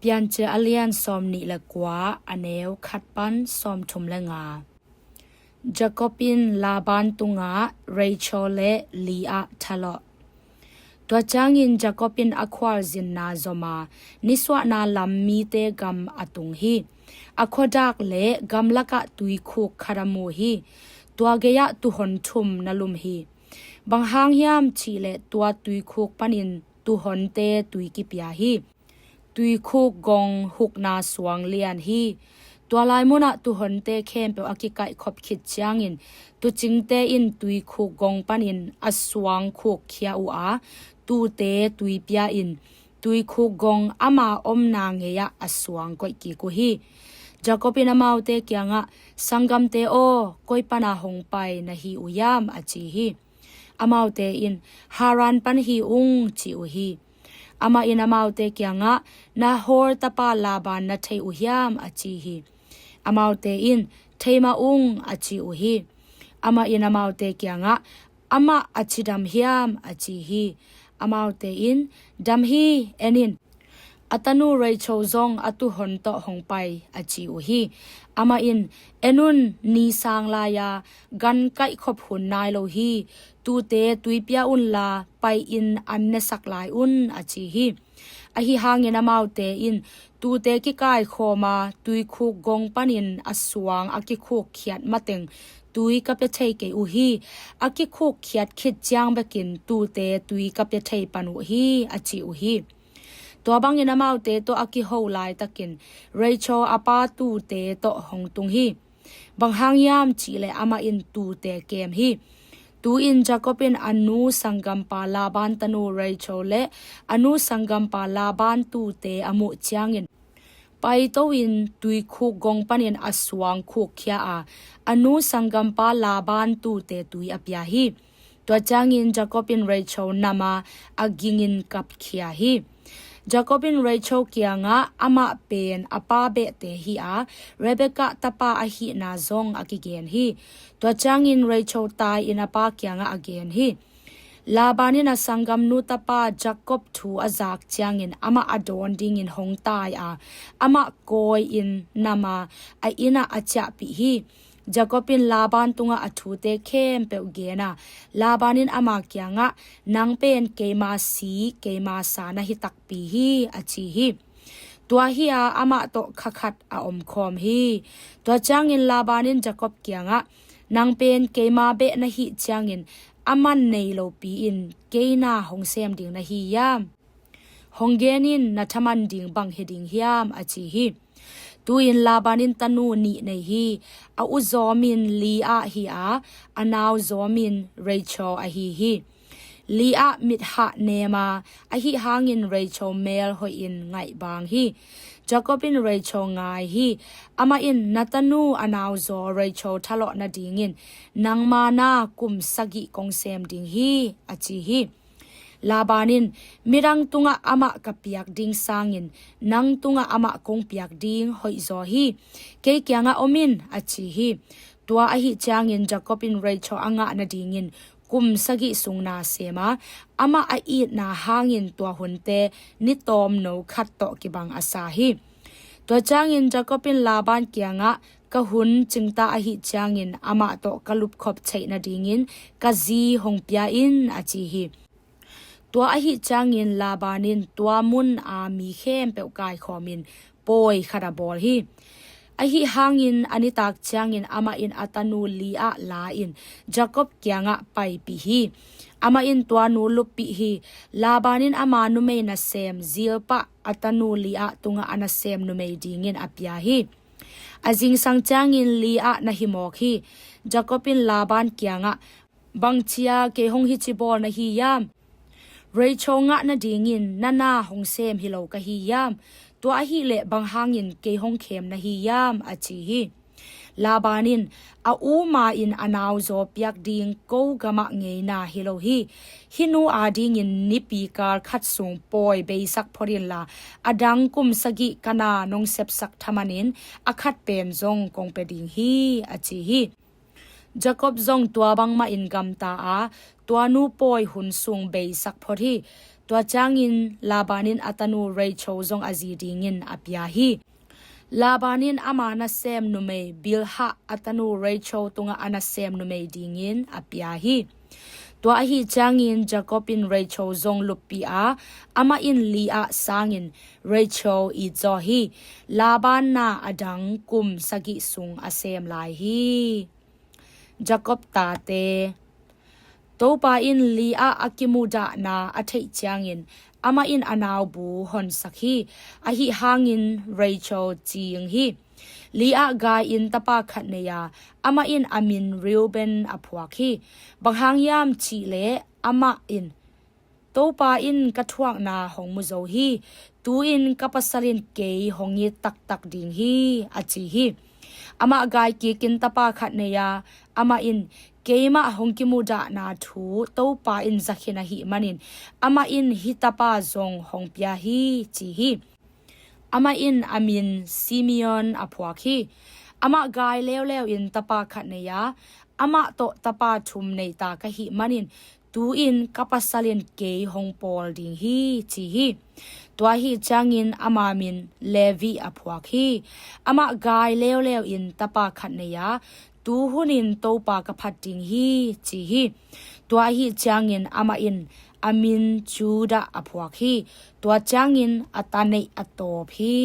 เปียนเจอเลียนซอมนิละกว่าอเนวขัดปันซอมทุมละงาจาคอบินลาบานตุงาเรเชลเลลีอาทะเลาะตัวจางอินจาคอบินอควาซินนาซอมานิสวานาลัมมีเตกัมอตุงฮีอควดักเลกัมละกะตุยคุกคารามูฮีตัวเกียตุหนทุมนลุมฮีบางหางยามชีเลตัวตุยคุกปันินตุหนเตตุยกิปยาฮีตุยคุกกงหุกนาสวงเลียนฮีตัวลายมุนะตุหนเตเข้มเปอกิไกขบขิดจางอินตุจิงเตอินตุยคุกกงปันินอสวงคุกเขียอูอาตูเตตุยเปียอินตุยคุกกงอามาอมนางเงียอสวงก้อยกีกุฮีจาคบินอมาเตเกียงะสังกัมเตโอก้อยปนาหงไปนะฮีอุยามอจีฮีอมาเตอินฮารันปันฮีอุงจีอุฮีอามาอินอมาเตเกียงะนาฮอร์ตปาลาบานนะเทอุยามอจีฮีอามาเตอินเทมาอุงอจีอุฮีอามาอินอมาเตเกียงะอามาอจิดัมฮิยามอจีฮีอามาเตอินดัมฮีเอนินอัตนูเรโชซงอตุหนโตหงไปอจิอุฮีอามาอินเอนุนนีสางลายากันไกขบหุนนายโลฮีตูเตตุยเปียอุนลาไปอินอันเนสักลายอุนอจิฮีอหิหางเงนามาเตอินตูเตกิกายโคมาตุยคุกกงปันินอสวงอากิคุกเขียดมาเต็งตุยกับเทเกอุฮีอากิคุกเขียดคิดจางเบกินตูเตตุยกับเทปันอุฮีอจิอุฮีตัวบางยินมาเตโตอากิโฮไลตะกินเรโชอาปาตูเตโตหงตุงฮีบางหางยามจีเลอามาอินตูเตเกมฮีตูอินจาคบินอนุสังกัมปาลาบานตนูเรโชเลอนุสังกัมปาลาบานตูเตอมุจางอินไปโตวินตุยคุกกงปันอินอสวงคุกเขียอาอนุสังกัมปาลาบานตูเตตุยอปยาฮีตัวจางอินจาคบินเรโชนามาอากิงินกับเขียฮีจาคบินเรโชเกียงะอามาเป็นอปาเบเตฮีอาเรเบกะตปาอหินาซงอากิเกนฮีตัวจางอินเรโชตายอินอปาเกียงะอาเกนฮีลาบานินาสังกัมนุตปาจาคบทูอาจากจางอินอามาอดอนดิงอินหงตายอามาโกยอินนามาไออินาอาจาปิฮีจาคบินลาบานตุงะอทูเตเข้มเปเกนาลาบานินอามาเกียงะนางเป็นเกมาสีเกมาสานะฮิตักปีฮีอจีฮีตัวฮีอามาโตขัดอาอมคอมฮีตัวจางอินลาบานินจาคบเกียงะนางเป็นเกมาเบนะฮิจางอินอามันเนโลปีอินเกนาหงเซมดิงนะฮียามหงเกนินนัทมันดิงบังเฮดิงฮิยามอจีฮีตูอินลาบานินตนูนีในฮีอาอุซอมินลีอาฮีอานาวซอมินเรโชอาฮีลีอามิดหะเนมาอาฮิหางินเรโชเมลหอยอินไงบางฮีจาคบินเรโชไงฮีอามาอินนัตนูอานาวซอเรโชทะเลาะนาดิงินนางมานากุมสกิกงเซมดิงฮีอจีฮีลาบานินมิรังตุงะอามากับเปียกดิงสางอินนังตุงะอามาคงเปียกดิงหอยซอฮีเกยเกียงะอมินอจีฮีตัวอหิจางอินจาคบินเรโชอ่างะนาดิงินกุมสกิสุงนาเสมาอามาอีดนาหางินตัวหุนเตนิตอมโนขัดโตกิบังอาซาฮีตัวจางอินจาคบินลาบานเกียงะกะหุนจึงตาอหิจางอินอามาโตกะลุบขบเชนาดิงินกะจีหงเปียอินอจีฮีตัวอหิจางอินลาบานินตัวมุนอามีเข้มเปวกายขอมินปอยคาราบอลฮีอหิหางอินอานิตากจางอินอามาอินอัตนูลีอาลาอินจาคบเกียงะไปปีฮีอามาอินตัวนูลุปีฮีลาบานินอามานุเมนาเซมซิลปะอัตนูลีอาตุงะอานาเซมนุเมดิงินอปยาฮีอาจิงสังจางอินลีอานะฮิมอกฮีจาคบินลาบานเกียงะบังเชียเกหงฮิจิบอลนะฮียามเรโชงะนะดิงินนานาหงเซมฮิโลกะฮียามตัวอหิเลบังหางินเกหงเข็มนะฮียามอจีฮีลาบานินอาอูมาอินอนาวโซเปียกดิงโกกะมะเงยนาฮิโลฮีฮินูอาดิงินนิปีกาคัดสูงปอยเบสักพอรินลาอดังกุมสกิกนานงเซบสักธรรมนินอคัดเป็นซงกงเปดิงฮีอจีฮีจาคบซงตัวบังมาอินกัมตาตัวนูปอยหุนสูงเบสักพอที่ tua changin labanin atanu Rachel zong azi dingin apia hi labanin amana sem nume bilha atanu Rachel tunga ana sem nume dingin apia hi tua hi changin Jacobin Rachel zong lupia ama in lia sangin Rachel I zo hi laban na adang kum sagi sung asem lai hi Jacob ta te topa in lia akimuda na athei changin ama in anaw bu hon sakhi ahi hangin Rachel ching hi lia ga in tapa khatneya ama in amin Reuben aphuakhi banghang yam chi le ama in topa in kathuak na hongmuzo hi tu in kapasalin ke hongi tak tak ding hi achi hi ama gai ki kin tapa khatneya ama in keima hongkimuda na thu topa in zakhina hi manin ama in hitapa zong hongpia hi chi hi ama in amin Simeon aphuakhi ama gai lew in tapa khatneya ama to tapa thum nei ta ka hi manin tu in kapasalin ke hongpol ding hi chi hi tua hi changin ama min Levi aphuakhi ama gai lew in tapa khatneya tu hunin topa ka phating hi chi hi tua hi changin ama in amin Juda aphuakhi tua changin atanei atop hi